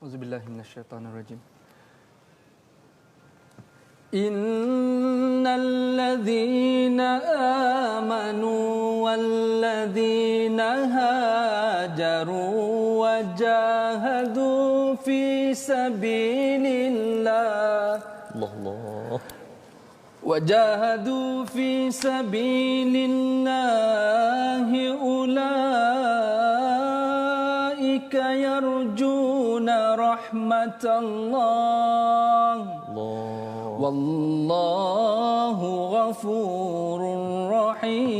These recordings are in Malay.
Auzubillahi minasyaitonirrajim. Innal ladzina amanu wal ladzina hajaru wajahadu fi sabilillah Allah wajahadu fi sabilillahi ulaika yarjuna rahmatallah wallahu ghafurur rahim.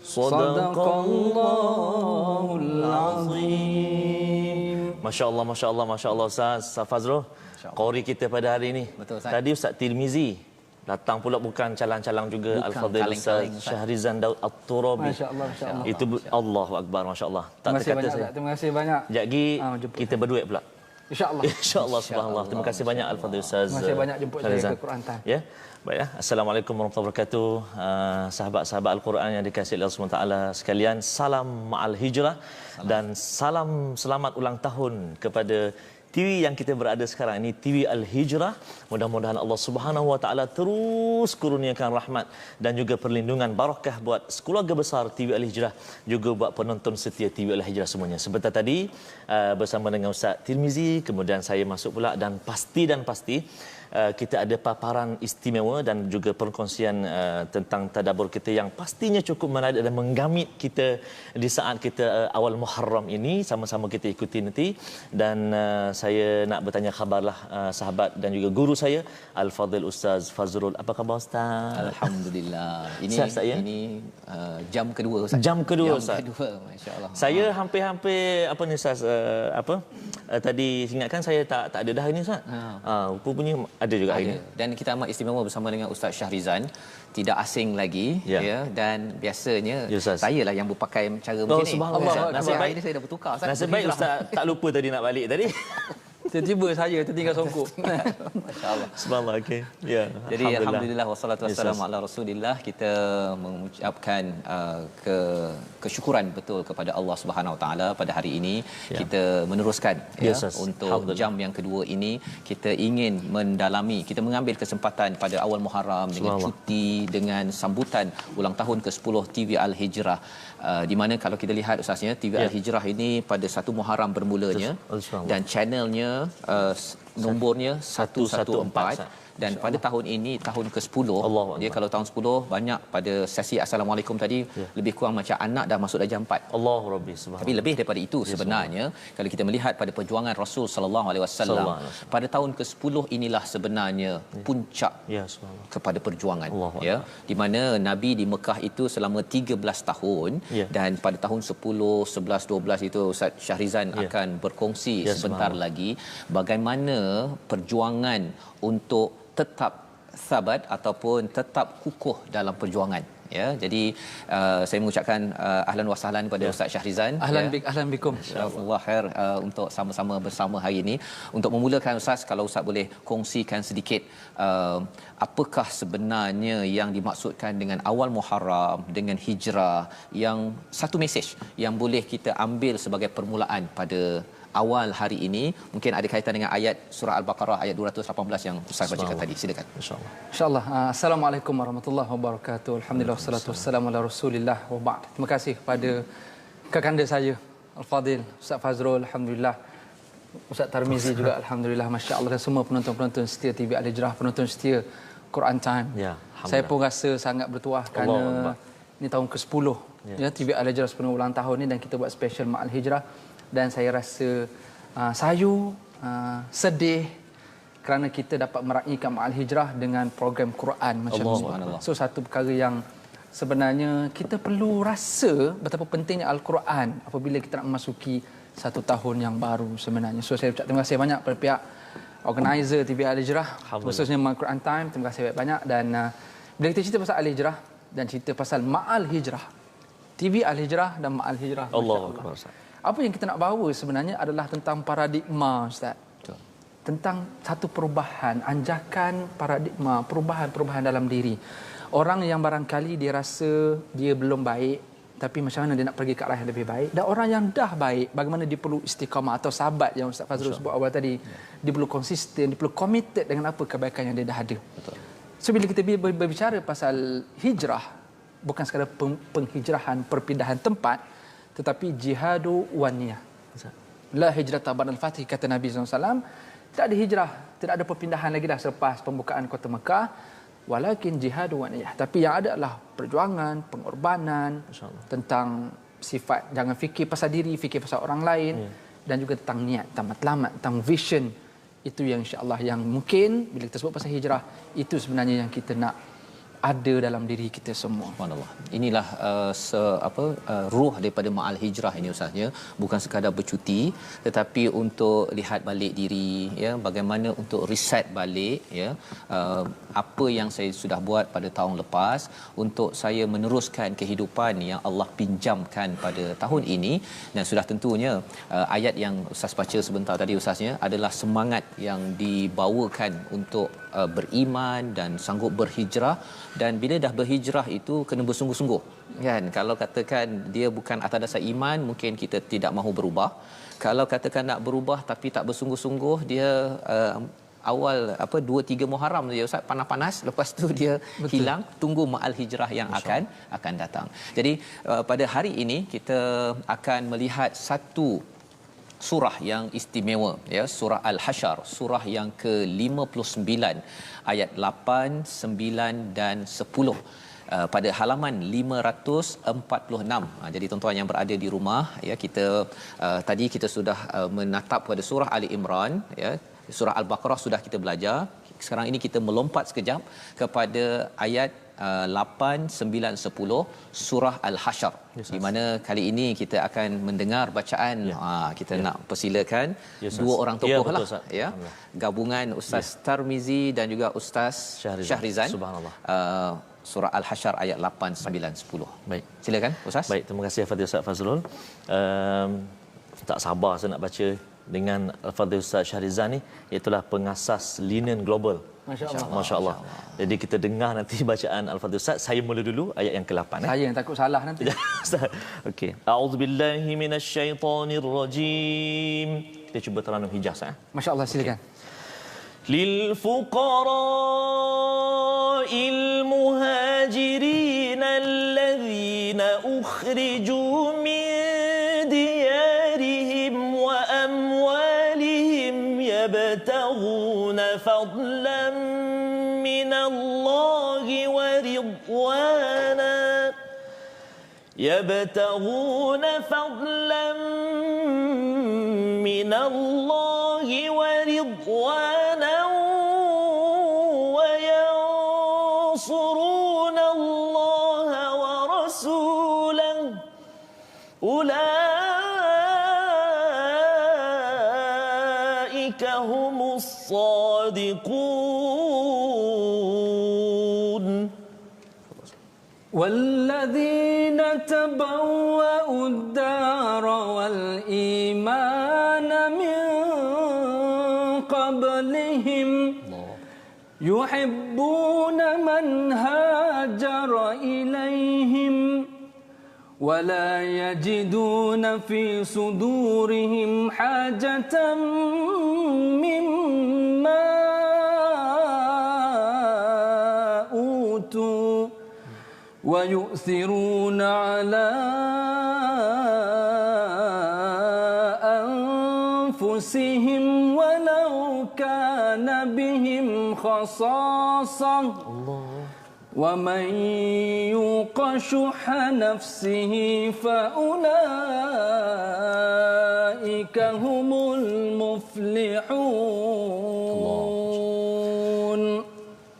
Sadaqallahul azim. Masya-Allah, masya-Allah, masya-Allah Ustaz Fazrul. Qori kita pada hari ini. Betul, Ustaz. Tadi Ustaz Tirmizi datang pula bukan calang-calang juga, Al-Fadhil Ustaz Syahrizan Daud At-Turabi. Masya-Allah, masya-Allah. Itu Allahu akbar, masya-Allah. Tak Terima kasih terkata banyak, saya. Ustaz. Terima kasih banyak. Sekejap lagi kita berduet pula. Insya-Allah. Insya-Allah, subhanallah. Terima kasih banyak Al-Fadhil Ustaz. Terima kasih banyak jemput saya ke Quran Time. Ya. Baik ya. Assalamualaikum warahmatullahi wabarakatuh. Sahabat-sahabat Al-Quran yang dikasihi Allah Subhanahu taala sekalian, salam ma'al hijrah dan salam selamat ulang tahun kepada TV yang kita berada sekarang ini, TV Al-Hijrah. Mudah-mudahan Allah Subhanahu Wa Taala terus kurniakan rahmat dan juga perlindungan barakah buat keluarga besar TV Al-Hijrah, juga buat penonton setia TV Al-Hijrah semuanya. Sebentar tadi bersama dengan Ustaz Tirmizi, kemudian saya masuk pula dan pasti kita ada paparan istimewa dan juga perkongsian tentang tadabbur kita yang pastinya cukup menarik dan menggamit kita di saat kita awal Muharram ini. Sama-sama kita ikuti nanti. Dan saya nak bertanya khabarlah sahabat dan juga guru saya Al-Fadhil Ustaz Fazrul. Apa khabar Ustaz? Alhamdulillah. Ini Ustaz, ya? ini jam kedua Ustaz. Jam kedua Ustaz. Jam kedua, masya-Allah. Saya hampir-hampir apa ni Ustaz, tadi ingatkan saya tak ada dah ini Ustaz. Rupanya ada juga hari ini. Dan kita amat istimewa bersama dengan Ustaz Syahrizan, tidak asing lagi ya, dan biasanya Ya, Ustaz. saya lah yang berpakai cara macam ni. subhanallah. Nasib baik ini saya dah bertukar Ustaz. Nasib baik Ustaz tak lupa tadi nak balik tadi. Tiba-tiba saya tertinggal songkok. Masya-Allah. Subhanallah, okey. Ya. Jadi alhamdulillah wassalatu wassalamu ala Rasulillah. Kita mengucapkan kesyukuran betul kepada Allah Subhanahu Wa Taala pada hari ini. Kita meneruskan untuk jam yang kedua ini. Kita ingin mendalami, kita mengambil kesempatan pada awal Muharram dengan cuti, dengan sambutan ulang tahun ke-10 TV Al-Hijrah. Di mana kalau kita lihat Ustaznya, TV Al-Hijrah ini pada 1 Muharram bermulanya dan channelnya nombornya 114. Dan pada tahun ini tahun ke-10 dia kalau tahun 10 banyak pada sesi assalamualaikum tadi lebih kurang macam anak dah masuk dah jam 4. Allahu Rabbi subhanallah. Tapi lebih daripada itu sebenarnya kalau kita melihat pada perjuangan Rasul sallallahu alaihi wasallam pada tahun ke-10 inilah sebenarnya puncak kepada perjuangan ya, di mana Nabi di Mekah itu selama 13 tahun dan pada tahun 10, 11, 12 itu Ustaz Syahrizan akan berkongsi sebentar lagi bagaimana perjuangan untuk tetap sabat ataupun tetap kukuh dalam perjuangan ya. Jadi saya mengucapkan ahlan wa sahlan kepada Ustaz Syahrizan. Ahlan bikum. Insyaallah khair untuk sama-sama bersama hari ini. Untuk memulakan Ustaz, kalau Ustaz boleh kongsikan sedikit apakah sebenarnya yang dimaksudkan dengan awal Muharram, dengan hijrah, yang satu mesej yang boleh kita ambil sebagai permulaan pada awal hari ini, mungkin ada kaitan dengan ayat surah Al-Baqarah ayat 218 yang Ustaz bacakan tadi. Silakan. Insya-Allah. Insya-Allah. Assalamualaikum warahmatullahi wabarakatuh. Alhamdulillah wassalatu wassalamu ala Rasulillah wa ba'd. Terima kasih kepada kekanda saya Al-Fadhil Ustaz Fazrul, alhamdulillah. Ustaz Tirmizi juga alhamdulillah, masya-Allah, dan semua penonton-penonton setia TV Al-Hijrah, penonton setia Quran Time. Ya, saya pun rasa sangat bertuah kerana ini tahun ke-10 ya TV Al-Hijrah 10 ulang tahun ni, dan kita buat special Ma'al Hijrah. Dan saya rasa sayu, sedih kerana kita dapat meraihkan Ma'al Hijrah dengan program Quran macam ni. So satu perkara yang sebenarnya kita perlu rasa betapa pentingnya Al-Quran apabila kita nak memasuki satu tahun yang baru sebenarnya. So saya ucap terima kasih banyak kepada pihak organizer TV Al-Hijrah, khususnya Quran Time. Terima kasih banyak. Dan bila kita cerita pasal Al-Hijrah dan cerita pasal Ma'al Hijrah, TV Al-Hijrah dan Ma'al Hijrah, Allahu. apa yang kita nak bawa sebenarnya adalah tentang paradigma, Ustaz. Betul. Tentang satu perubahan, anjakan paradigma, perubahan dalam diri. Orang yang barangkali dia rasa dia belum baik, tapi macam mana dia nak pergi ke arah yang lebih baik. Dan orang yang dah baik, bagaimana dia perlu istiqamah atau sabat yang Ustaz Fazrul sebut awal tadi. Dia perlu konsisten, dia perlu committed dengan apa kebaikan yang dia dah ada. Betul. So bila kita berbicara pasal hijrah, bukan sekadar penghijrahan, perpindahan tempat, tetapi jihadu wan niyah. La hijrata ba'dal fath, kata Nabi SAW. Tak ada hijrah, tidak ada perpindahan lagi dah selepas pembukaan kota Mekah. Walakin jihad wa niyah. Tapi yang ada adalah perjuangan, pengorbanan tentang sifat jangan fikir pasal diri, fikir pasal orang lain, dan juga tentang niat, tentang matlamat, tentang vision. Itu yang insya-Allah yang mungkin bila kita sebut pasal hijrah, itu sebenarnya yang kita nak ada dalam diri kita semua. Subhanallah. Inilah ruh daripada Ma'al Hijrah ini Ustaznya, bukan sekadar bercuti tetapi untuk lihat balik diri, ya, bagaimana untuk reset balik, ya, apa yang saya sudah buat pada tahun lepas untuk saya meneruskan kehidupan yang Allah pinjamkan pada tahun ini. Dan sudah tentunya ayat yang Ustaz baca sebentar tadi Ustaznya adalah semangat yang dibawakan untuk beriman dan sanggup berhijrah. Dan bila dah berhijrah itu kena bersungguh-sungguh, kan? Kalau katakan dia bukan atas dasar iman, mungkin kita tidak mahu berubah. Kalau katakan nak berubah tapi tak bersungguh-sungguh, dia awal 2-3 Muharram saja Ustaz panas-panas, lepas tu dia Betul. Hilang. Tunggu Ma'al Hijrah yang akan datang. Jadi pada hari ini kita akan melihat satu surah yang istimewa, ya, surah Al-Hasyr, surah yang ke-59 ayat 8, 9 dan 10 pada halaman 546. Jadi tuan-tuan yang berada di rumah, ya, kita tadi kita sudah menatap pada surah Ali Imran, ya, surah Al-Baqarah sudah kita belajar. Sekarang ini kita melompat sekejap kepada ayat 8, 9, 10 surah Al-Hasyr, di mana kali ini kita akan mendengar bacaan. Kita nak persilakan dua orang tokoh lah, ya, gabungan Ustaz Tarmizi dan juga Ustaz Syahrizan. Subhanallah. Surah Al-Hasyr ayat 8, 9, 10. Baik, silakan Ustaz. Baik, terima kasih Al-Fadhil Ustaz Fazrul. Tak sabar saya nak baca dengan Al-Fadhil Ustaz Syahrizan ni, iaitu pengasas Linen Global. Masya-Allah. Jadi kita dengar nanti bacaan Al-Fadhil Ustaz. Saya mula dulu ayat yang ke-8. Saya yang takut salah nanti. Okey. A'udzubillahi minasyaitonirrajim. Kita cuba Taranum Hijaz. Masya-Allah, silakan. Lil fuqara'il muhajirin alladhina ukhriju min diyarihim wa amwalihim yabtaghuna fadlan min Allah wa ridwana yabtaghuna fadlan min Allah wa ridwana وينصرون الله ورسوله أولئك هم الصادقون. والذين تبوأوا الدار والإيمان من قبلهم يحبون من هاجر إليهم ولا يجدون في صدورهم حاجة مما أوتوا ويؤثرون على أنفسهم ولو كان بهم خصاصة ومن يوق شح نفسه فأولئك هم المفلحون.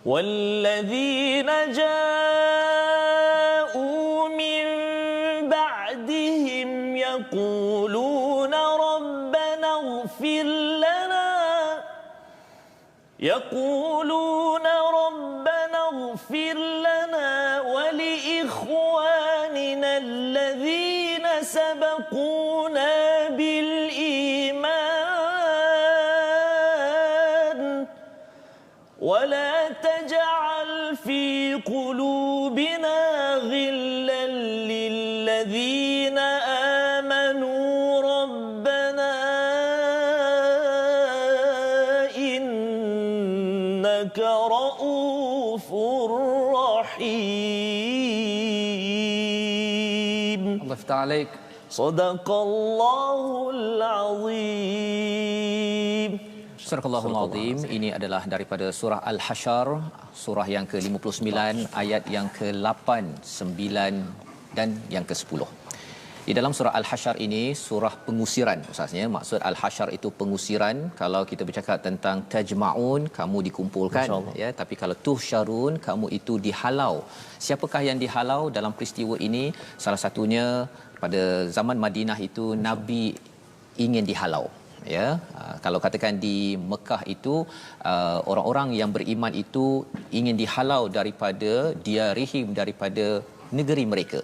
والذين جاءوا من بعدهم يقولون ربنا اغفر لنا ولإخواننا الذين سبقونا بالإيمان ولا تجعل في قلوبنا غلا للذين ra'ufur rahim. Allah ta'alaik. Sadaqallahul azim. Surahul Azim. Ini adalah daripada surah Al-Hasyr, surah yang ke-59, ayat yang ke-8, 9 dan yang ke-10. Di dalam surah Al-Hasyr ini surah pengusiran ustaznya. Maksud Al-Hasyr itu pengusiran. Kalau kita bercakap tentang tajma'un, kamu dikumpulkan ya, tapi kalau tuhsyarun, kamu itu dihalau. Siapakah yang dihalau dalam peristiwa ini? Salah satunya pada zaman Madinah itu Nabi ingin dihalau. Ya, kalau katakan di Mekah itu orang-orang yang beriman itu ingin dihalau daripada diarihim, daripada negeri mereka.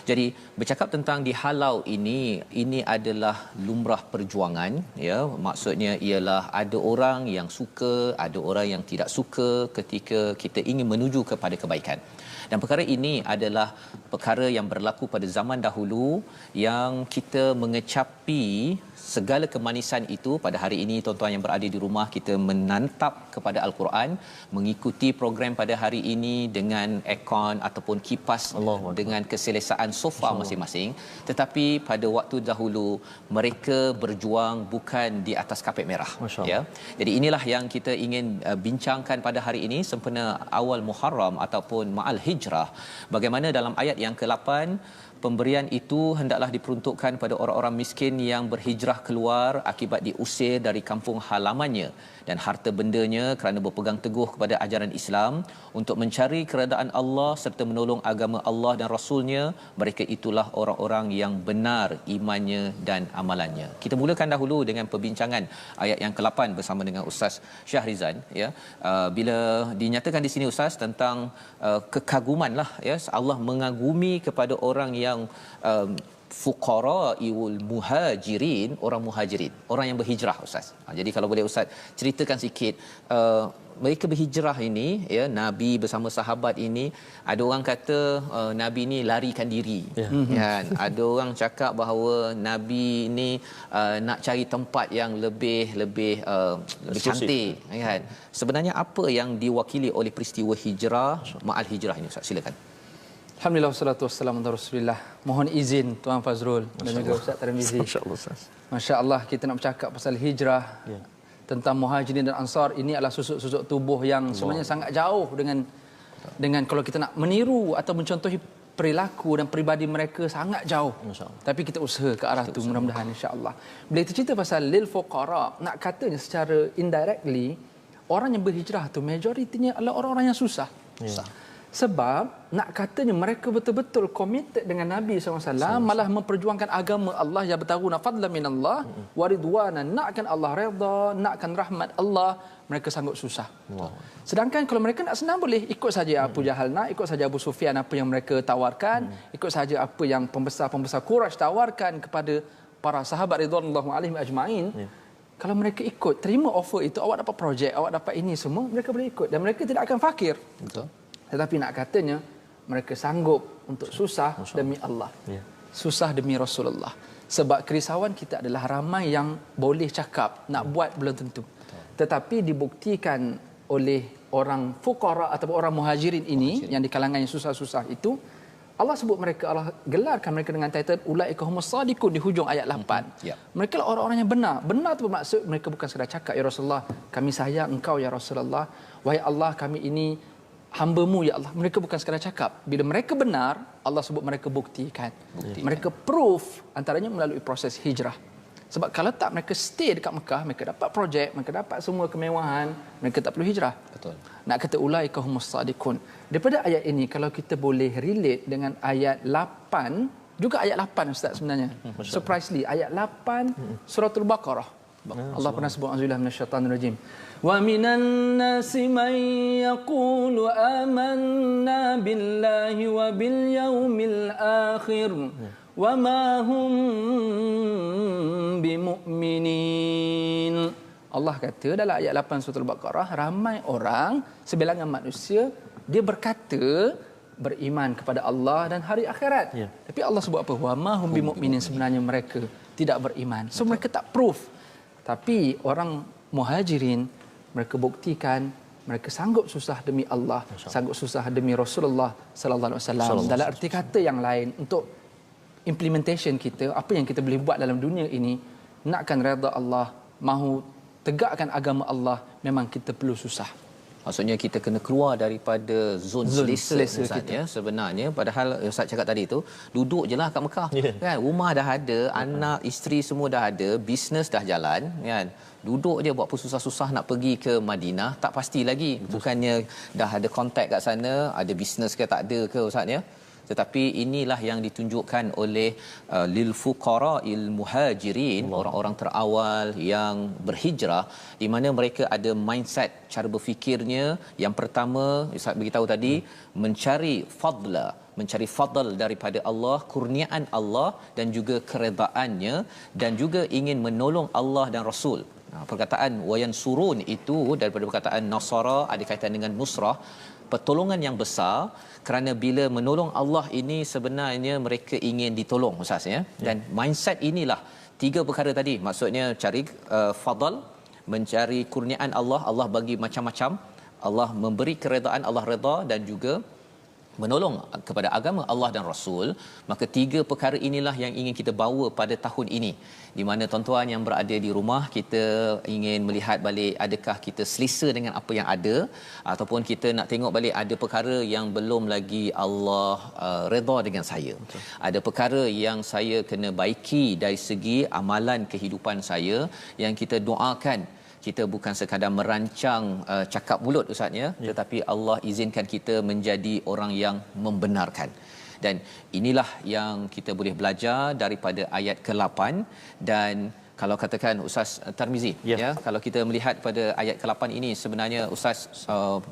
Jadi bercakap tentang dihalau ini adalah lumrah perjuangan ya. Maksudnya ialah ada orang yang suka, ada orang yang tidak suka ketika kita ingin menuju kepada kebaikan. Dan perkara ini adalah perkara yang berlaku pada zaman dahulu yang kita mengecapi segala kemanisan itu. Pada hari ini tuan-tuan yang berada di rumah, kita menantap kepada Al-Quran, mengikuti program pada hari ini dengan aircon ataupun kipas dengan keselesaan sofa masing-masing. Tetapi pada waktu dahulu mereka berjuang bukan di atas kapet merah ya. Jadi inilah yang kita ingin bincangkan pada hari ini sempena awal Muharram ataupun Ma'al Hijrah. Bagaimana dalam ayat yang ke-8 pemberian itu hendaklah diperuntukkan pada orang-orang miskin yang berhijrah keluar akibat diusir dari kampung halamannya dan harta bendanya kerana berpegang teguh kepada ajaran Islam untuk mencari keredaan Allah serta menolong agama Allah dan Rasulnya. Mereka itulah orang-orang yang benar imannya dan amalannya. Kita mulakan dahulu dengan perbincangan ayat yang ke-8 bersama dengan Ustaz Syahrizan ya. Bila dinyatakan di sini Ustaz tentang kekaguman lah ya, Allah mengagumi kepada orang yang fuqara'ul muhajirin, orang muhajirin, orang yang berhijrah Ustaz. Jadi kalau boleh Ustaz ceritakan sikit mereka berhijrah ini ya, Nabi bersama sahabat ini, ada orang kata Nabi ni larikan diri kan, ada orang cakap bahawa Nabi ni nak cari tempat yang lebih cantik kan. Sebenarnya apa yang diwakili oleh peristiwa hijrah, Ma'al Hijrah ini Ustaz? Silakan. Alhamdulillah wassalatu wassalamu ala Rasulillah. Mohon izin Tuan Fazrul dan juga Ustaz Tarmizi. Masya-Allah Ustaz. Masya-Allah, kita nak bercakap pasal hijrah. Tentang Muhajirin dan Ansar, ini adalah susuk-susuk tubuh yang sebenarnya sangat jauh dengan kalau kita nak meniru atau mencontohi perilaku dan peribadi mereka sangat jauh. Tapi kita usaha ke arah itu mudah-mudahan insya-Allah. Bila kita cerita pasal lil fuqara, nak katanya secara indirectly orang yang berhijrah tu majoritinya adalah orang-orang yang susah. Sebab nak katanya mereka betul-betul committed dengan Nabi SAW, malah memperjuangkan agama Allah, yang bertaruna fadlan minallah wa ridwana, nakkan Allah redha, nakkan rahmat Allah, mereka sanggup susah. Sedangkan kalau mereka nak senang boleh ikut saja Abu Jahal nak, ikut saja Abu Sufyan apa yang mereka tawarkan, ikut saja apa yang pembesar-pembesar Quraisy tawarkan kepada para sahabat ridwanullah alaihim ajmain. Kalau mereka ikut, terima offer itu, awak dapat projek, awak dapat ini semua, mereka boleh ikut dan mereka tidak akan fakir. Betul. Tetapi nak katanya mereka sanggup untuk susah demi Allah. Susah demi Rasulullah. Sebab kerisauan kita adalah ramai yang boleh cakap, nak buat belum tentu. Tetapi dibuktikan oleh orang fuqara ataupun orang muhajirin ini yang di kalangan yang susah-susah itu, Allah sebut mereka, Allah gelarkan mereka dengan title ulaika humus sadiqun di hujung ayat 8. Mereka lah orang-orang yang benar. Benar itu bermaksud mereka bukan sekadar cakap, ya Rasulullah, kami sayang engkau ya Rasulullah. Wahai Allah, kami ini hamba-Mu ya Allah. Mereka bukan sekadar cakap. Bila mereka benar, Allah sebut mereka buktikan. Mereka proof, antaranya melalui proses hijrah. Sebab kalau tak mereka stay dekat Mekah, mereka dapat projek, mereka dapat semua kemewahan, mereka tak perlu hijrah. Betul. Nak kata ulaika humus sadiqun. Daripada ayat ini kalau kita boleh relate dengan ayat 8, juga ayat 8 Ustaz sebenarnya. Surprisingly ayat 8 suratul Baqarah. Allah pernah sebut auzubillahi minasyaitanir rajim. Wa minan nasi man yaqulu amanna billahi wa bil yaumil akhir wa ma hum bimu'minin. Allah kata dalam ayat 8 surah Al-Baqarah, ramai orang, sebilangan manusia, dia berkata beriman kepada Allah dan hari akhirat. Tapi Allah sebut apa? Wa ma hum bimu'minin, sebenarnya mereka tidak beriman. So mereka tak proof. Tapi orang muhajirin, mereka buktikan mereka sanggup susah demi Allah, sanggup susah demi Rasulullah sallallahu alaihi wasallam. Dalam arti kata yang lain, untuk implementation kita, apa yang kita boleh buat dalam dunia ini, nakkan redha Allah, mahu tegakkan agama Allah, memang kita perlu susah. Maksudnya kita kena keluar daripada zon selesa Ustaz, ya. Sebenarnya padahal Ustaz cakap tadi tu, duduk je lah kat Mekah, kan, rumah dah ada, anak isteri semua dah ada, bisnes dah jalan, kan, duduk je buat apa susah-susah nak pergi ke Madinah, tak pasti lagi. Bukannya dah ada kontak kat sana, ada bisnes ke tak ada ke Ustaz, ya. Tetapi inilah yang ditunjukkan oleh lil fuqara'il muhajirin, orang-orang terawal yang berhijrah, di mana mereka ada mindset, cara berfikirnya. Yang pertama Ustaz beritahu tadi, mencari fadl daripada Allah, kurniaan Allah dan juga keredaannya, dan juga ingin menolong Allah dan Rasul. Perkataan wayan surun itu daripada perkataan nasara, ada kaitan dengan nusrah, pertolongan yang besar. Kerana bila menolong Allah ini sebenarnya mereka ingin ditolong, Ustaz, ya. Dan mindset inilah tiga perkara tadi, maksudnya cari fadl, mencari kurniaan Allah, Allah bagi macam-macam, Allah memberi keredaan, Allah redha, dan juga menolong kepada agama Allah dan Rasul. Maka tiga perkara inilah yang ingin kita bawa pada tahun ini, di mana tuan-tuan yang berada di rumah, kita ingin melihat balik adakah kita selesa dengan apa yang ada, ataupun kita nak tengok balik ada perkara yang belum lagi Allah redha dengan saya. Betul. Ada perkara yang saya kena baiki dari segi amalan kehidupan saya, yang kita doakan. Kita bukan sekadar merancang cakap mulut, Ustaz, ya, tetapi Allah izinkan kita menjadi orang yang membenarkan. Dan inilah yang kita boleh belajar daripada ayat ke-8. Dan kalau katakan Ustaz Tarmizi, ya, kalau kita melihat pada ayat ke-8 ini, sebenarnya Ustaz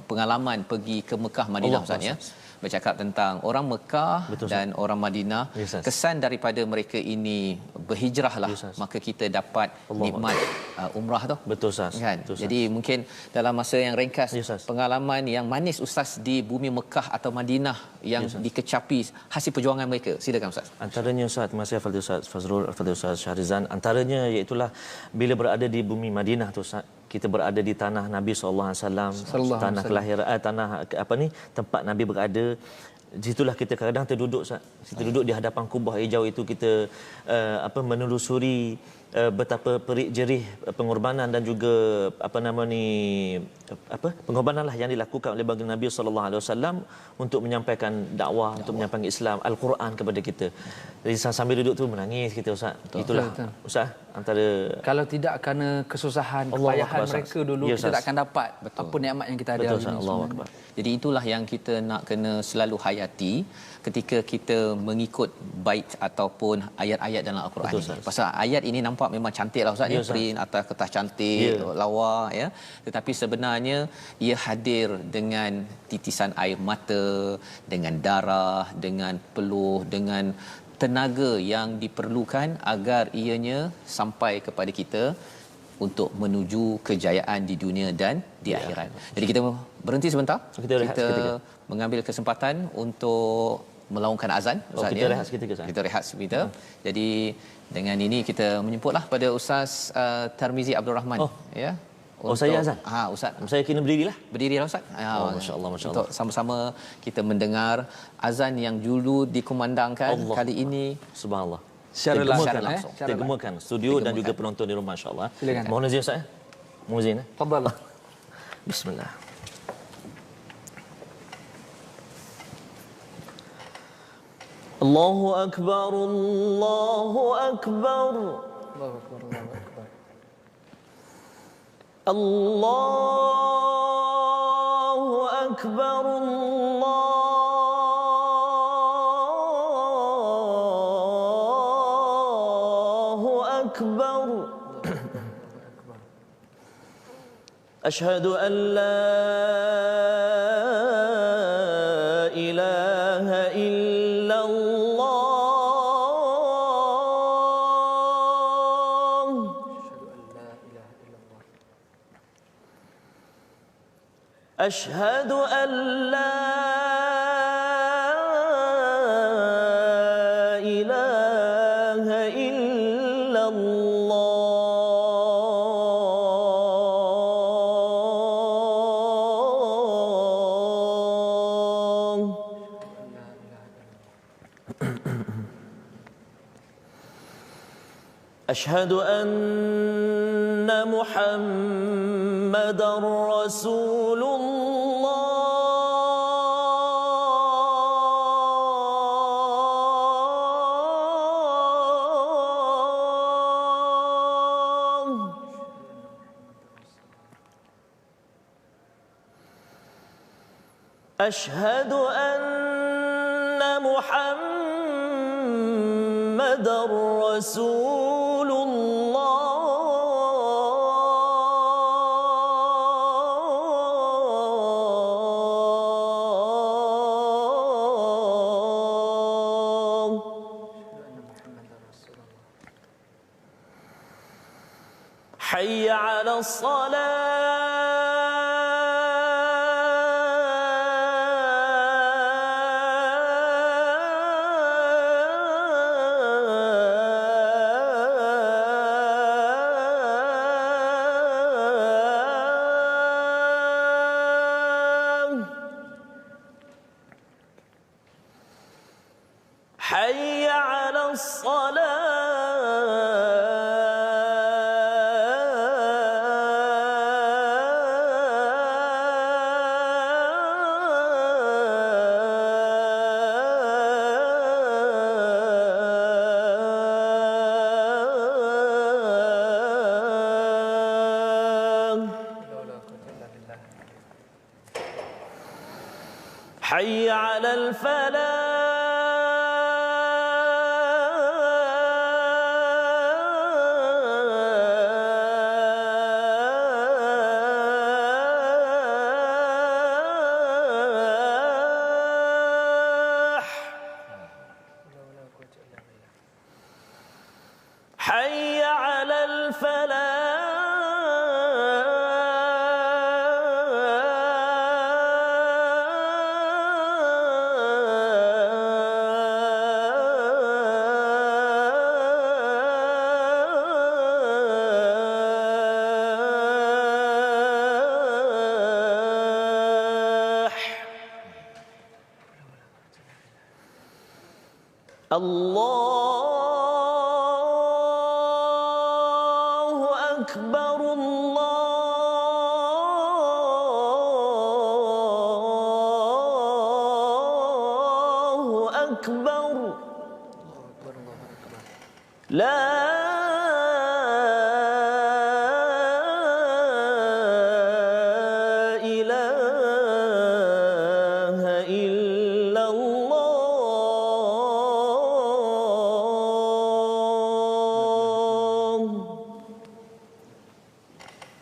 pengalaman pergi ke Mekah Madinah, Ustaz, ya, bercakap tentang orang Mekah dan orang Madinah, kesan daripada mereka ini berhijrahlah, maka kita dapat nikmat umrah tu. Betul, Ustaz. Kan? Betul, Ustaz. Jadi mungkin dalam masa yang ringkas, pengalaman yang manis Ustaz di bumi Mekah atau Madinah yang dikecapi hasil perjuangan mereka. Silakan Ustaz. Antaranya, Ustaz, terima kasih Al-Fadhil Ustaz Fazrul, Al-Fadhil Ustaz Syahrizan, antaranya iaitulah bila berada di bumi Madinah tu, Ustaz, kita berada di tanah Nabi SAW, tanah kelahiran, tanah apa ni, tempat Nabi berada. Di situlah kita kadang terduduk, Ustaz. Kita duduk di hadapan kubah hijau itu, kita menelusuri betapa perik jerih pengorbanan dan juga pengorbananlah yang dilakukan oleh baginda Nabi sallallahu alaihi wasallam untuk menyampaikan dakwah, untuk menyampaikan Islam, Al-Quran kepada kita. Jadi sambil duduk tu menangis kita, Ustaz. Itulah, Ustaz, antara kalau tidak kerana kesusahan, kepayahan mereka dulu, kita tak akan dapat apa nikmat yang kita ada hari ini. Allahu Akbar. Jadi itulah yang kita nak kena selalu hayati ketika kita mengikut bait ataupun ayat-ayat dalam Al-Quran ini. Pasal ayat ini nampak memang cantiklah, Ustaz, ya, print atas kertas cantik, lawa, ya. Tetapi sebenarnya ia hadir dengan titisan air mata, dengan darah, dengan peluh, dengan tenaga yang diperlukan agar ianya sampai kepada kita untuk menuju kejayaan di dunia dan di akhirat. Jadi kita berhenti sebentar. Kita mengambil kesempatan untuk melaungkan azan, Ustaz, kita rehat seketika, Ustaz. Kita rehat sebentar. Jadi dengan ini kita menjemputlah pada Ustaz Tarmizi Abdul Rahman, ya. Saya azan. Ustaz. Saya kena berdirilah. Berdirilah, Ustaz. Masya-Allah, masya-Allah. Untuk sama-sama kita mendengar azan yang dulu dikumandangkan kali ini subhanallah. Secara langsung. Kita gemukan studio dan juga penonton di rumah, insya-Allah. Mohon izin, Ustaz. Mohon izin. Fadhal. Bismillah. Allahu akbar, Allahu akbar. Allahu akbar, Allahu akbar. Allahu akbar, Allahu akbar. Asyhadu an la ilaha illallah. أشهد أن لا إله إلا الله. أشهد أن محمدا رسول الله. أشهد أن محمدا رسول الله. حي على الصلاة. حي على الصلاة. حي على الفلاح. حي على الفلاح. الله أكبر الله أكبر. لا إله إلا الله.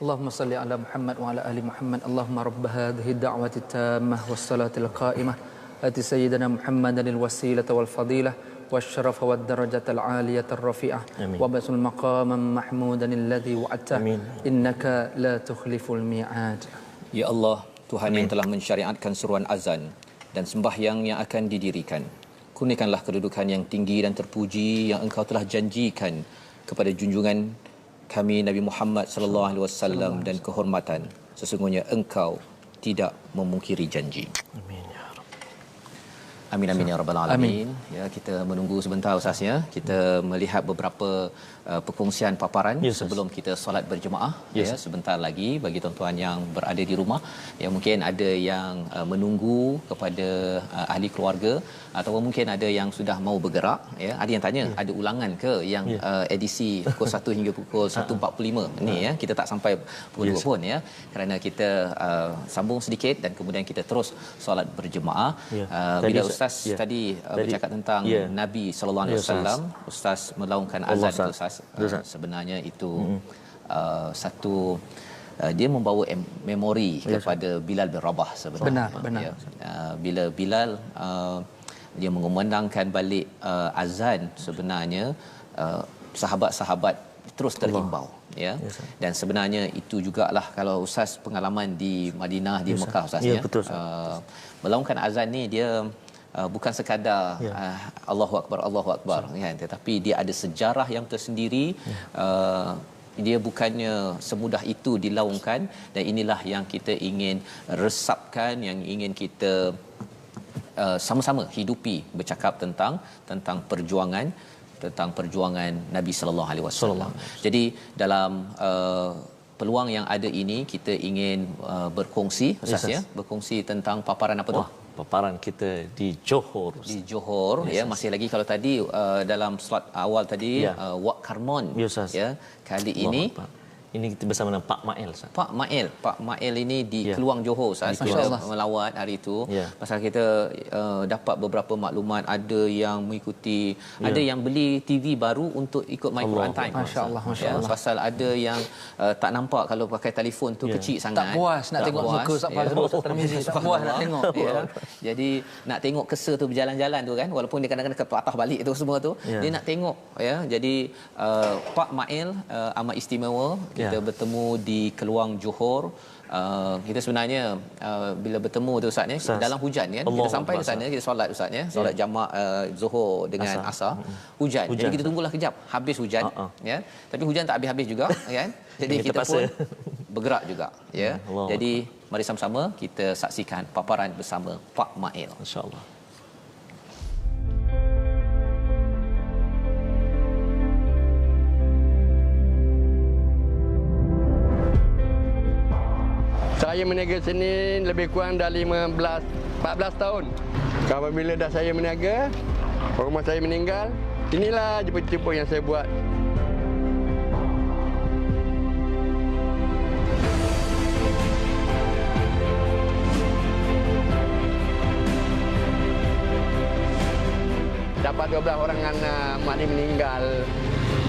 اللهم صل على محمد وعلى آل محمد. اللهم رب هذه الدعوة التامة والصلاة القائمة آت سيدنا محمدا الوسيلة والفضيلة والشرف والدرجة العالية الرفيعة وبعث المقام محمودا الذي وعدته إنك لا تخلف الميعاد. Ya Allah, Tuhan yang telah mensyariatkan seruan azan dan sembahyang yang akan didirikan. Kurniakanlah kedudukan yang tinggi dan terpuji yang Engkau telah janjikan kepada junjungan kami Nabi Muhammad sallallahu alaihi wasallam dan kehormatan. Sesungguhnya Engkau tidak memungkiri janji. Amin ya Rabb. Amin amin ya rabbal alamin. Ya, kita menunggu sebentar Ustaz ya. Kita melihat beberapa perkongsian paparan sebelum kita solat berjemaah ya sebentar lagi bagi tuan-tuan yang berada di rumah. Ya mungkin ada yang menunggu kepada ahli keluarga ataupun mungkin ada yang sudah mau bergerak ya. Ada yang tanya ada ulangan ke yang edisi pukul 1 hingga pukul 1.45 ni ya. Kita tak sampai pukul 2 pun ya. Kerana kita sambung sedikit dan kemudian kita terus solat berjemaah. Bila Ustaz tadi bercakap tentang Nabi sallallahu alaihi wasallam, Ustaz melaungkan azan itu Ustaz. Sebenarnya itu satu dia membawa memori kepada Bilal bin Rabah sebenarnya. Benar. Ya. Bila Bilal dia mengumandangkan balik azan sebenarnya sahabat-sahabat terus terimbau ya. Dan sebenarnya itu jugalah kalau Ustaz pengalaman di Madinah di Mekah Ustaz ya. Melaungkan azan ni dia bukan sekadar Allahu akbar kan, tetapi dia ada sejarah yang tersendiri. Dia bukannya semudah itu dilaungkan, dan inilah yang kita ingin resapkan, yang ingin kita sama-sama hidupi, bercakap tentang perjuangan tentang perjuangan Nabi sallallahu alaihi wasallam. Jadi dalam peluang yang ada ini kita ingin berkongsi Ustaz ya, berkongsi tentang paparan apa tu? Paparan kita di Johor. Di Johor ya, masih lagi kalau tadi dalam slot awal tadi Wak Karmon ya. Kali ini ini kita bersama dengan Pak Mail Ustaz. Pak Mail ini di Keluang Johor Ustaz. Kita melawat hari itu. Pasal kita dapat beberapa maklumat, ada yang mengikuti, ada yang beli TV baru untuk ikut My Quran Time. Masya-Allah, masya-Allah. Pasal ada yang tak nampak kalau pakai telefon tu kecil sangat. Tak puas nak tengok muka Ustaz Fazrul, Ustaz Tarmizi. Tak puas nak tengok. Jadi nak tengok kesa tu berjalan-jalan tu kan, walaupun dia kadang-kadang patah balik tu semua tu, dia nak tengok ya. Jadi Pak Mail amat istimewa. Kita bertemu di Keluang Johor. Kita sebenarnya bila bertemu tu Ustaz ni dalam hujan kan, kita sampai di sana, kita solat Ustaz ya, solat jamak Zuhur dengan Asar. Hujan. Jadi kita tunggulah kejap habis hujan ya. Tapi hujan tak habis-habis juga kan. Jadi kita pun bergerak juga ya. Jadi mari sama-sama kita saksikan paparan bersama Pak Mail, insya-Allah. Saya meniaga sini lebih kurang dah 14 tahun. Apabila dah saya meniaga, rumah saya meninggal, inilah jemput-jemput yang saya buat. Dapat 12 orang anak, mak dia meninggal.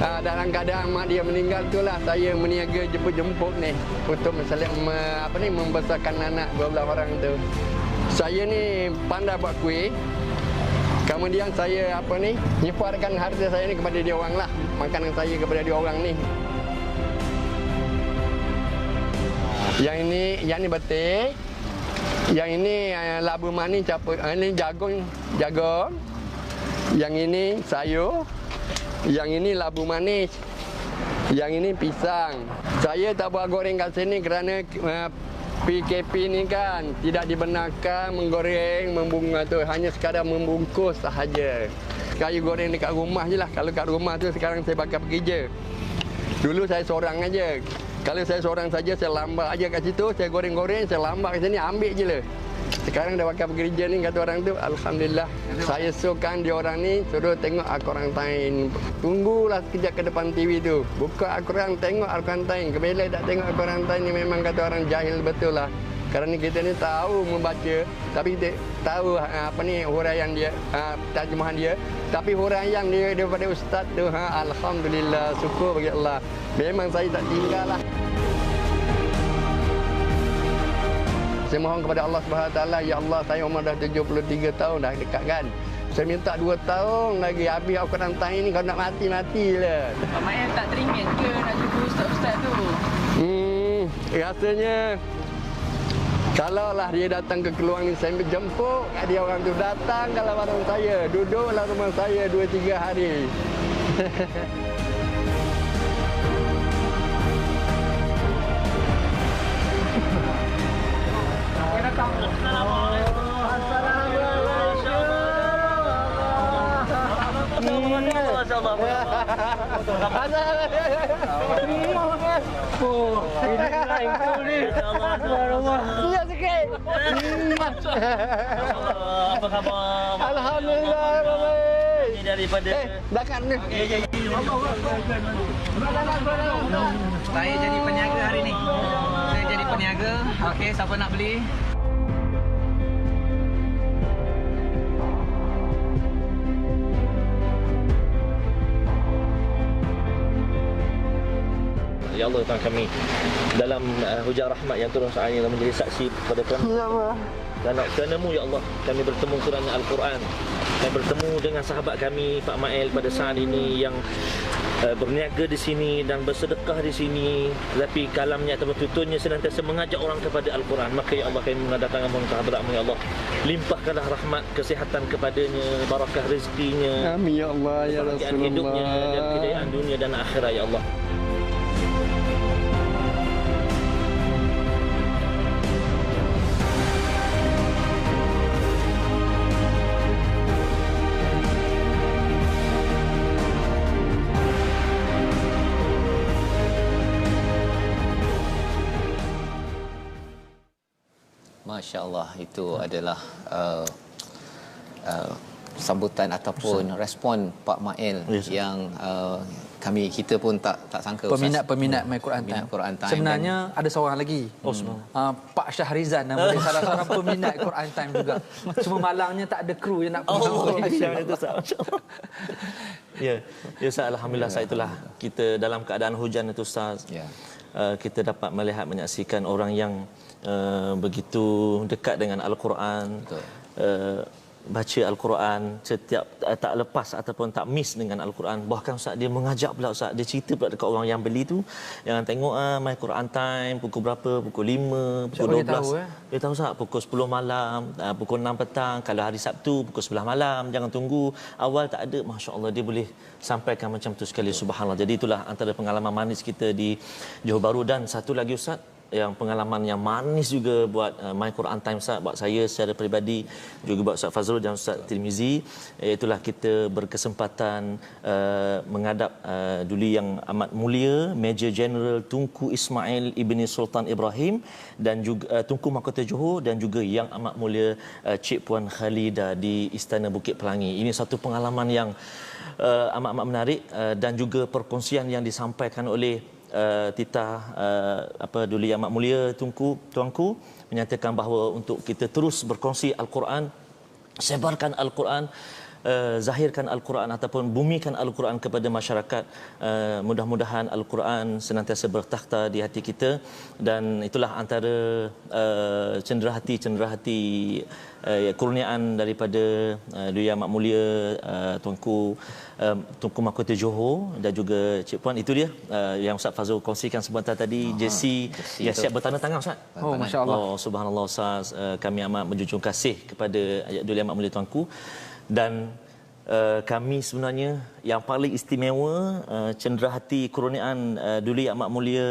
Dalam keadaan mak dia meninggal itulah saya meniaga jemput-jemput ni untuk membesarkan anak 12 orang tu. Saya ni pandai buat kuih. Kemudian saya nyeparkan harta saya ni kepada dia orang lah. Makanan saya kepada dia orang ni. Yang ni betik. Yang ini labu manis ini jagung. Yang ini sayur. Yang ini labu manis. Yang ini pisang. Saya tak buat goreng kat sini kerana PKP ni kan tidak dibenarkan menggoreng, membungkus tu, hanya sekadar membungkus sahaja. Saya goreng dekat rumah je lah. Kalau kat rumah tu sekarang saya bakal pergi je. Dulu saya seorang aja. Kalau saya seorang saja, saya lambat aja kat situ, saya goreng-goreng, saya lambat kat sini, ambil je lah. Sekarang dah bakal bekerja ni, kata orang tu, alhamdulillah. Saya suruhkan dia orang ni, suruh tengok Al-Quran Time. Tunggulah sekejap ke depan TV tu. Buka Al-Quran, tengok Al-Quran Time. Bila tak tengok Al-Quran Time ni memang kata orang jahil betul lah. Kerana kita ni tahu membaca, tapi kita tahu huraian dia, terjemahan dia. Tapi huraian dia daripada ustaz tu, alhamdulillah, syukur bagi Allah. Memang saya tak tinggal lah. Saya mohon kepada Allah Subhanahu Wa Taala, ya Allah, saya umur dah 73 tahun dah dekat kan. Saya minta 2 tahun lagi habis Al-Quran Time ni, kalau nak mati lah. Pak Mail tak teringin ke nak jumpa ustaz-ustaz tu? Rasanya kalaulah dia datang ke Keluang ni, saya jemput dia orang tu datang kalau barang saya, duduklah rumah saya 2-3 hari. Siap sikit. Apa khabar? Alhamdulillah, baik. Ini daripada dah kan ni. Saya jadi peniaga hari ni. Saya jadi peniaga. Okey, siapa nak beli? Ya Allah, Tuhan kami dalam hujan rahmat yang turun saat ini menjadi saksi kepada kami. Ya Allah. Dan kerana-Mu ya Allah, kami bertemu kerana Al-Quran. Kami bertemu dengan sahabat kami Pak Mail pada saat ini yang berniaga di sini dan bersedekah di sini, tapi kalamnya atau tuturnya senantiasa mengajak orang kepada Al-Quran. Maka ya Allah, kami mendatangkan mohon kehadrat-Mu ya Allah, limpahkanlah rahmat kesihatan kepadanya, barakah rezekinya, Amin ya Allah, ya Rasulullah, hidupnya dan kejayaan dunia dan akhirat ya Allah. Masya-Allah, itu adalah sambutan ataupun respon Pak Mail yang kita pun tak sangka peminat My Quran Time. Sebenarnya ada seorang lagi. Pak Syahrizan nama dia, salah seorang peminat Quran Time juga. Cuma malangnya tak ada kru yang nak pergi. Ya, Ustaz, alhamdulillah saat itulah kita dalam keadaan hujan itu Ustaz. Kita dapat melihat menyaksikan orang yang begitu dekat dengan Al-Quran. Baca Al-Quran setiap tak lepas ataupun tak miss dengan Al-Quran. Bahkan Ustaz dia mengajak pula Ustaz, dia cerita pula dekat orang yang beli tu, jangan tengok My Quran Time pukul berapa, pukul 5, pukul 12. Dia tahu Ustaz, pukul 10 malam, pukul 6 petang, kalau hari Sabtu pukul 11 malam, jangan tunggu awal tak ada. Masya-Allah, dia boleh sampaikan macam tu sekali, subhanallah. Jadi itulah antara pengalaman manis kita di Johor Bahru. Dan satu lagi Ustaz, yang pengalaman yang manis juga buat My Quran Time Ustaz, buat saya secara peribadi, juga buat Ustaz Fazrul dan Ustaz Tirmizi, itulah kita berkesempatan menghadap Duli yang amat mulia Major General Tunku Ismail Ibni Sultan Ibrahim dan juga Tunku Mahkota Johor, dan juga yang amat mulia Cik Puan Khalida di Istana Bukit Pelangi. Ini satu pengalaman yang amat-amat menarik, dan juga perkongsian yang disampaikan oleh titah Duli yang amat mulia tuanku menyatakan bahawa untuk kita terus berkongsi Al-Quran, sebarkan Al-Quran, zahirkan Al-Quran ataupun bumikan Al-Quran kepada masyarakat. Mudah-mudahan Al-Quran senantiasa bertakhta di hati kita, dan itulah antara cenderahati kurniaan daripada Duli Yang Amat Mulia Tunku Mahkota Johor dan juga Cik Puan. Itu dia yang Ustaz Fazrul kongsikan sebentar tadi. Jesi yang siap bertanda tangan Ustaz. Masya-Allah. Subhanallah Ustaz, kami amat menjunjung kasih kepada Duli Yang Amat Mulia Tuanku. Dan kami sebenarnya yang paling istimewa cenderahati kurniaan Duli Yang Amat Mulia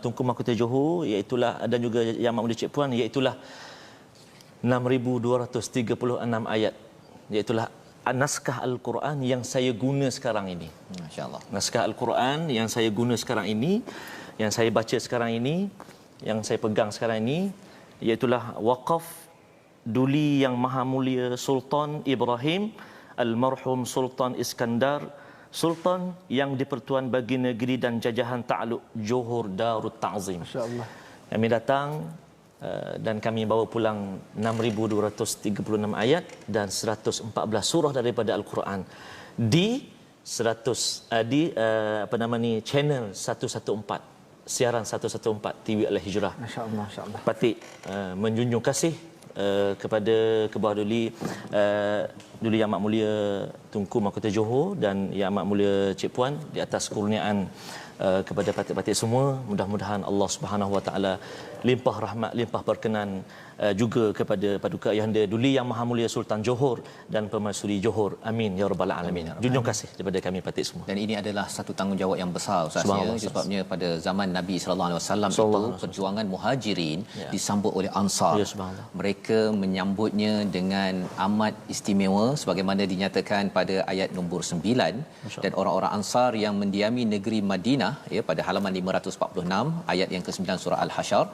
Tunku Mahkota Johor, iaitulah, dan juga Yang Amat Mulia Cik Puan, iaitulah 6,236 ayat, iaitulah naskah Al-Quran yang saya guna sekarang ini. Masya-Allah. Naskah Al-Quran yang saya guna sekarang ini, yang saya baca sekarang ini, yang saya pegang sekarang ini, iaitulah waqaf Duli Yang Maha Mulia Sultan Ibrahim Almarhum Sultan Iskandar, Sultan yang di-Pertuan bagi negeri dan jajahan Ta'aluk Johor Darut Ta'zim. Masya-Allah. Kami datang dan kami bawa pulang 6,236 ayat dan 114 surah daripada Al-Quran di channel 114, siaran 114 TV Al-Hijrah. Masya-Allah, masya-Allah. Patut menjunjung kasih kepada Kebawah Duli Yang Amat Mulia Tunku Mahkota Johor dan Yang Amat Mulia Cik Puan di atas kurniaan kepada patik-patik semua. Mudah-mudahan Allah Subhanahu Wa Taala limpah rahmat, limpah berkenan juga kepada Paduka Ayahanda Duli Yang Maha Mulia Sultan Johor dan Permaisuri Johor. Amin ya rabbal alamin. Junjung kasih daripada kami patik semua. Dan ini adalah satu tanggungjawab yang besar Ustaz, ya. Sebabnya pada zaman Nabi sallallahu alaihi wasallam itu perjuangan Muhajirin disambut oleh Ansar. Mereka menyambutnya dengan amat istimewa sebagaimana dinyatakan pada ayat nombor 9. Dan orang-orang Ansar yang mendiami negeri Madinah, ya, pada halaman 546 ayat yang ke-9 surah Al-Hasyr,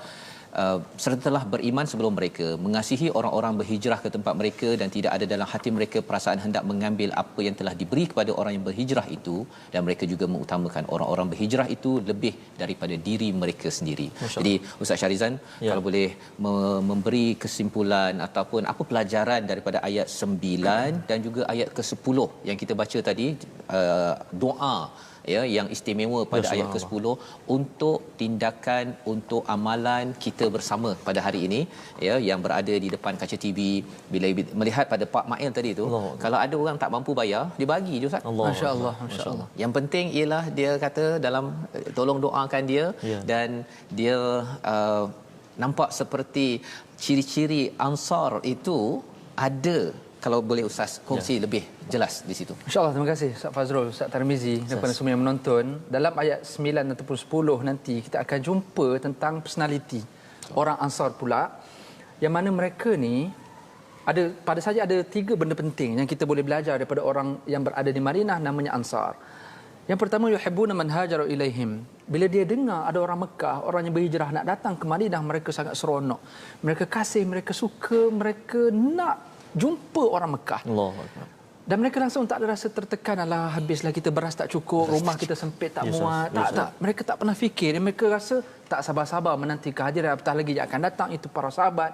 serta telah beriman sebelum mereka, mengasihi orang-orang berhijrah ke tempat mereka, dan tidak ada dalam hati mereka perasaan hendak mengambil apa yang telah diberi kepada orang yang berhijrah itu, dan mereka juga mengutamakan orang-orang berhijrah itu lebih daripada diri mereka sendiri. Jadi Ustaz Syahrizan, kalau boleh memberi kesimpulan ataupun apa pelajaran daripada ayat 9 dan juga ayat ke-10 yang kita baca tadi, doa yang istimewa pada ayat ke-10 untuk tindakan, untuk amalan kita bersama pada hari ini, yang berada di depan kaca TV. Bila melihat pada Pak Mail tadi tu, kalau ada orang tak mampu bayar, dia bagi je Ustaz. Masya-Allah, masya-Allah. Yang penting ialah dia kata dalam tolong doakan dia, dan dia nampak seperti ciri-ciri Ansar itu ada. Kalau boleh Ustaz kongsi lebih jelas di situ. InsyaAllah, terima kasih Ustaz Fazrul, Ustaz Tarmizi dan kepada semua yang menonton. Dalam ayat 9 ataupun 10 nanti kita akan jumpa tentang personaliti orang Ansar pula, yang mana mereka ni pada saja ada 3 benda penting yang kita boleh belajar daripada orang yang berada di Madinah namanya Ansar. Yang pertama, yuhibbuna man hajaru ilaihim. Bila dia dengar ada orang Mekah, orang yang berhijrah nak datang ke Madinah, mereka sangat seronok. Mereka kasih, mereka suka, mereka nak jumpa orang Mekah. Dan mereka langsung tak ada rasa tertekan, alah habislah kita beras tak cukup, rumah kita sempit tak muat. Tak. Mereka tak pernah fikir. Mereka rasa tak sabar-sabar menanti kehadiran apatah lagi yang akan datang itu para sahabat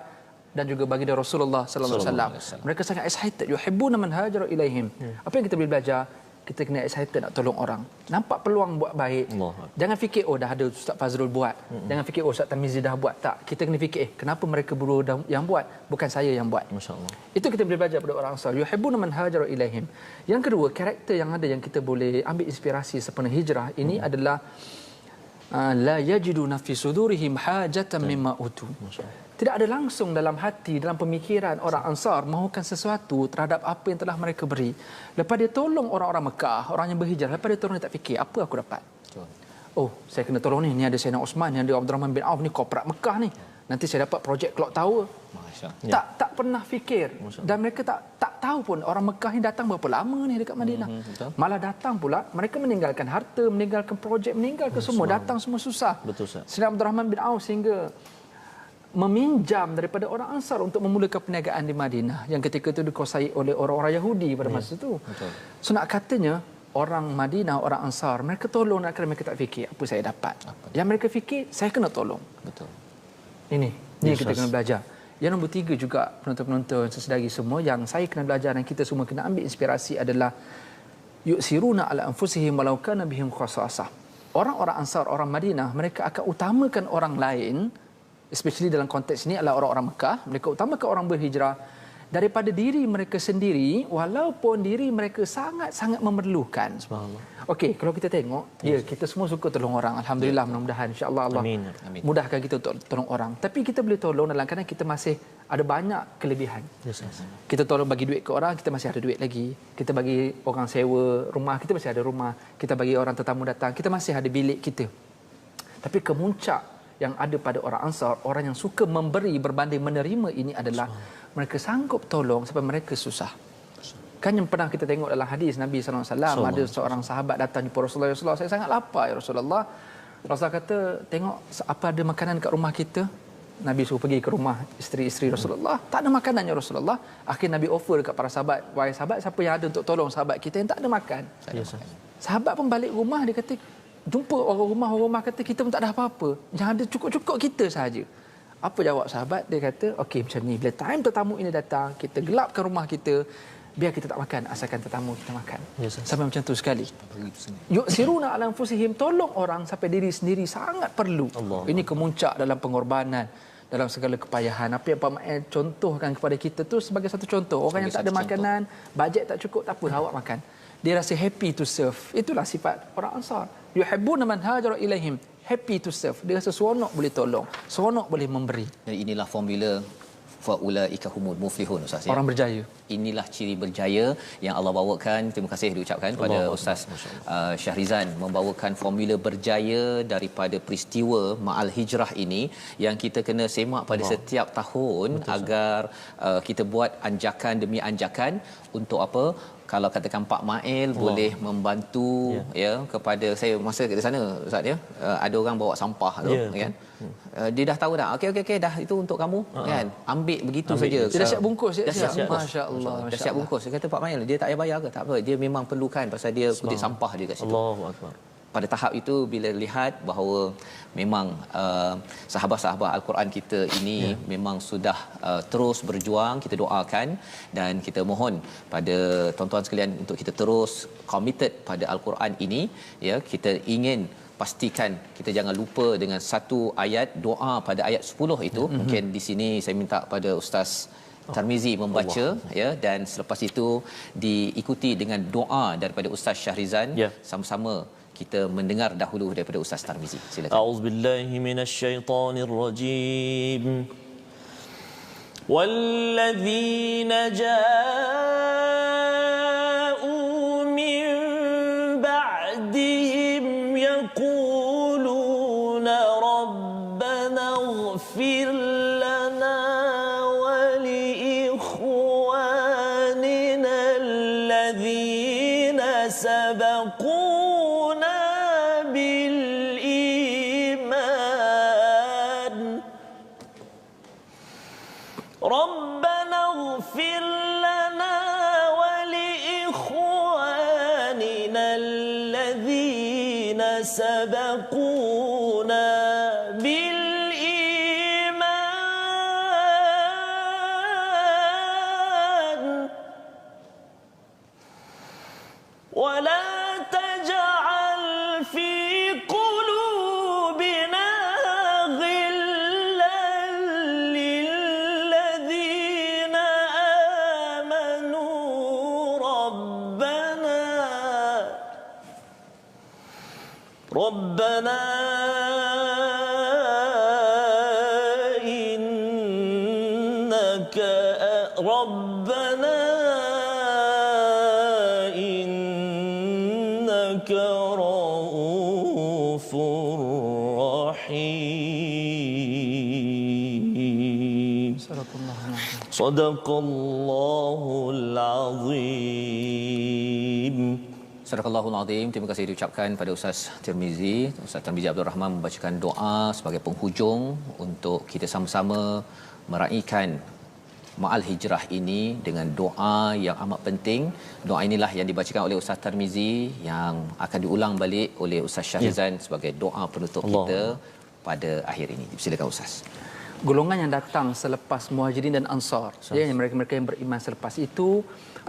dan juga baginda Rasulullah sallallahu alaihi wasallam. Mereka sangat excited. Yuhibbuna man hajara ilaihim. Apa yang kita boleh belajar? Kita kena excited nak tolong orang. Nampak peluang buat baik. Jangan fikir dah ada Ustaz Fazrul buat. Jangan fikir Ustaz Tarmizi dah buat. Tak. Kita kena fikir kenapa mereka berdua yang buat, bukan saya yang buat. Masya-Allah. Itu kita boleh belajar pada orang Ansar. Yuhibbuna man hajara ilaihim. Yang kedua, karakter yang ada yang kita boleh ambil inspirasi sempena hijrah ini adalah la yajiduna fi sudurihim hajatan mimma utu. Tidak ada langsung dalam hati, dalam pemikiran orang Ansar mahukan sesuatu terhadap apa yang telah mereka beri. Lepas dia tolong orang-orang Mekah, orang yang berhijrah, lepas dia tolong dia tak fikir apa aku dapat. Oh, saya kena tolong ni ada Sayyidina Osman, ni ada Abdul Rahman bin Auf, ni korporat Mekah ni. Nanti saya dapat projek Clock Tower. Tak pernah fikir. Dan mereka tak tahu pun orang Mekah ni datang berapa lama ni dekat Madinah. Malah datang pula mereka meninggalkan harta, meninggalkan projek, meninggalkan semua, datang semua susah. Betul, Ustaz. Sayyidina Abdul Rahman bin Auf sehingga meminjam daripada orang Ansar untuk memulakan perniagaan di Madinah yang ketika itu dikuasai oleh orang-orang Yahudi pada masa itu. So nak katanya orang Madinah, orang Ansar, mereka tolong kerana mereka tak fikir apa saya dapat. Yang mereka fikir saya kena tolong. Betul. Ini yang kita kena belajar. Yang nombor 3 juga penonton-penonton sesedari semua yang saya kena belajar dan kita semua kena ambil inspirasi adalah yu'siruna ala anfusihim walau kana bihim khasasah. Orang-orang Ansar, orang Madinah, mereka akan utamakan orang lain, especially dalam konteks ini adalah orang-orang Mekah, mereka utamakan orang berhijrah daripada diri mereka sendiri walaupun diri mereka sangat-sangat memerlukan. Subhanallah. Okey, kalau kita tengok, kita semua suka tolong orang. Alhamdulillah, mudah-mudahan insya-Allah Allah mudahkan kita untuk tolong orang. Tapi kita boleh tolong dalam keadaan kita masih ada banyak kelebihan. Kita tolong bagi duit ke orang, kita masih ada duit lagi. Kita bagi orang sewa rumah, kita masih ada rumah. Kita bagi orang tetamu datang, kita masih ada bilik kita. Tapi kemuncak yang ada pada orang Ansar, orang yang suka memberi berbanding menerima ini adalah mereka sanggup tolong sampai mereka susah. Kan yang pernah kita tengok dalam hadis Nabi SAW, ada seorang sahabat datang jumpa Rasulullah, saya sangat lapar ya Rasulullah. Rasulullah kata, tengok apa ada makanan kat rumah kita. Nabi suruh pergi ke rumah isteri-isteri Rasulullah, tak ada makanan ya Rasulullah. Akhir Nabi offer dekat para sahabat, wahai sahabat, siapa yang ada untuk tolong sahabat kita yang tak ada makan. Sahabat pun balik rumah, dia kata, jumpa orang rumah kata kita pun tak ada apa-apa. Yang ada cukup-cukup kita sahaja. Apa jawab sahabat? Dia kata, okey macam ni, bila time tetamu ini datang, kita gelapkan rumah kita, biar kita tak makan, asalkan tetamu kita makan. Sampai macam tu sekali. Yu'siruna ala anfusihim, tolong orang sampai diri sendiri sangat perlu. Ini kemuncak dalam pengorbanan, dalam segala kepayahan. Apa yang Pak Mael contohkan kepada kita tu sebagai satu contoh. Orang yang tak ada makanan, bajet tak cukup, tak apa, awak makan. Dia rasa happy to serve. Itulah sifat orang Ansar. Yuhibbuna man hajara ilaihim, happy to serve. Dia rasa seronok boleh tolong, seronok boleh memberi. Dan inilah formula faulaika humul muflihun, Ustaz. Orang berjaya. Inilah ciri berjaya yang Allah bawakan. Terima kasih diucapkan kepada Ustaz Syahrizan membawakan formula berjaya daripada peristiwa Ma'al Hijrah ini yang kita kena semak pada setiap tahun. Betul, agar kita buat anjakan demi anjakan untuk apa? Kalau katakan Pak Mail boleh membantu kepada saya masa kat sana Ustaz ya, ada orang bawa sampah tu kan. Dia dah tahu dah. Okey dah itu untuk kamu kan. Ambil begitu saja. Dia dah siap bungkus ya. Masya-Allah. Dah siap bungkus. Dia kata Pak Mail dia tak payah bayar ke? Tak apa. Dia memang perlukan pasal dia kutip sampah dia kat situ. Allahu akbar. Pada tahap itu bila lihat bahawa memang sahabat-sahabat Al-Quran kita ini memang sudah terus berjuang, kita doakan dan kita mohon pada tuan-tuan sekalian untuk kita terus committed pada Al-Quran ini ya. Kita ingin pastikan kita jangan lupa dengan satu ayat doa pada ayat 10 itu. Mungkin di sini saya minta pada Ustaz Tarmizi membaca ya, dan selepas itu diikuti dengan doa daripada Ustaz Syahrizan. Sama-sama kita mendengar dahulu daripada Ustaz Tarmizi. Silakan. A'udzubillahi minasyaitonirrajim. Walladzina ja'u min ba'dihim yaquluna rabbana ighfir lana wa li ikhwanina alladhina sabaquna bil سبقونا بالإيمان ولا تجعل في قلوبنا غلا للذين آمنوا ربنا إنك رؤوف رحيم. صدق الله العظيم. Sadaqallahul Azim. Terima kasih diucapkan pada Ustaz Tirmizi. Ustaz Tirmizi Abdul Rahman membacakan doa sebagai penghujung untuk kita sama-sama meraihkan Ma'al Hijrah ini dengan doa yang amat penting. Doa inilah yang dibacakan oleh Ustaz Tirmizi yang akan diulang balik oleh Ustaz Syahrizan sebagai doa penutup kita pada akhir ini. Silakan Ustaz. Golongan yang datang selepas Muhajirin dan Ansar, ya, mereka-mereka yang beriman selepas itu,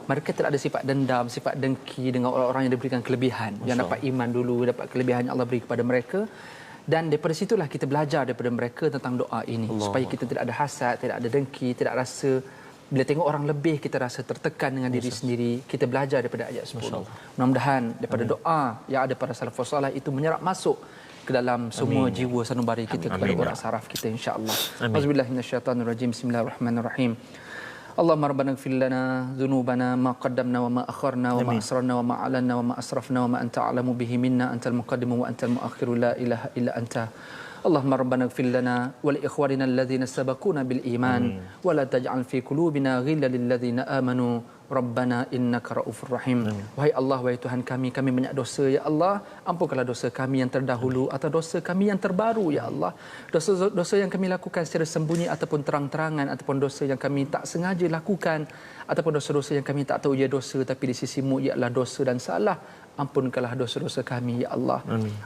mereka tidak ada sifat dendam, sifat dengki dengan orang-orang yang diberikan kelebihan, yang dapat iman dulu, dapat kelebihan yang Allah beri kepada mereka. Dan daripada situlah kita belajar daripada mereka tentang doa ini, supaya kita tidak ada hasad, tidak ada dengki, tidak rasa bila tengok orang lebih kita rasa tertekan dengan diri sendiri. Kita belajar daripada ayat 10. Mudah-mudahan daripada doa yang ada pada salafus salih itu menyerap masuk ke dalam semua jiwa sanubari kita, kepada urat saraf kita, insya-Allah. Auzubillahi minasyaitanirrajim. Bismillahirrahmanirrahim. Allahumma rabbana ighfir lana dhunubana ma qaddamna wa ma akharna wa ma asrarna wa ma alanna wa ma asrafna wa ma anta a'lamu bihi minna antal muqaddimu wa antal muakhiru la ilaha illa anta. Allahumma rabbana ighfir lana wa li ikhwanina alladhina sabaquna bil iman wa la taj'al fi qulubina ghillan lil ladzina amanu Rabbana innaka raufur rahim. Wahai Allah, wahai Tuhan kami, kami banyak dosa ya Allah. Ampunkanlah dosa kami yang terdahulu atau dosa kami yang terbaru ya Allah. Dosa yang kami lakukan secara sembunyi ataupun terang-terangan, ataupun dosa yang kami tak sengaja lakukan, ataupun dosa-dosa yang kami tak tahu ia dosa tapi di sisimu ialah dosa dan salah. Ampunkanlah dosa-dosa kami ya Allah.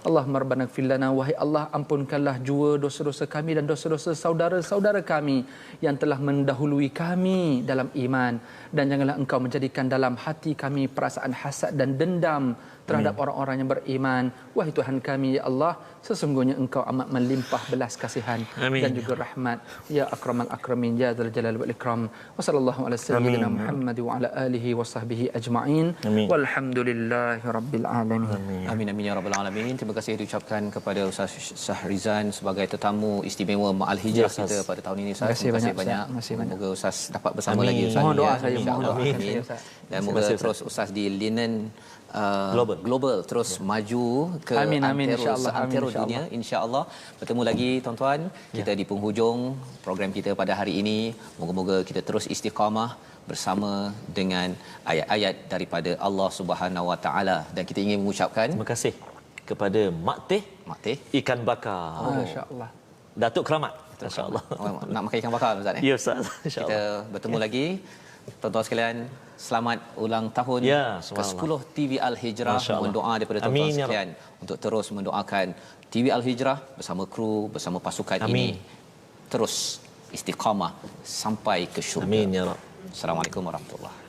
Allahumma rabbana ighfir lana, wahai Allah, ampunkanlah jua dosa-dosa kami dan dosa-dosa saudara-saudara kami yang telah mendahului kami dalam iman, dan janganlah Engkau menjadikan dalam hati kami perasaan hasad dan dendam terhadap orang-orang yang beriman. Wahai Tuhan kami ya Allah, sesungguhnya Engkau amat melimpah belas kasihan dan juga rahmat, ya akramal akramin, ya dzal jalal wal ikram. Wa sallallahu ala sayyidina Muhammad wa ala alihi wa sahbihi ajma'in. Walhamdulillahi rabbil alamin. Amin amin ya rabbal alamin. Terima kasih diucapkan kepada Ustaz Syahrizan sebagai tetamu istimewa Ma'al Hijrah kita pada tahun ini. Ustaz, terima kasih banyak. Semoga Ustaz dapat bersama lagi Ustaz. Mohon doa saya, mohon doa. Dan moga terus Ustaz di linen global terus maju ke antero dunia, insya-Allah. Bertemu lagi tuan-tuan, kita di penghujung program kita pada hari ini. Moga-moga kita terus istiqamah bersama dengan ayat-ayat daripada Allah Subhanahu Wa Taala, dan kita ingin mengucapkan terima kasih kepada Mak Teh ikan bakar. Masya-Allah. Datuk Keramat. Masya-Allah. Nak makan ikan bakar Ustaz Ya Ustaz. Insya-Allah. Kita bertemu lagi. Tuan-tuan sekalian, selamat ulang tahun ke-10 TV Al-Hijrah. Mohon doa daripada tuan-tuan sekalian untuk terus mendoakan TV Al-Hijrah bersama kru, bersama pasukan ini terus istiqamah sampai ke syurga. Amin ya Rabb. Assalamualaikum warahmatullahi wabarakatuh.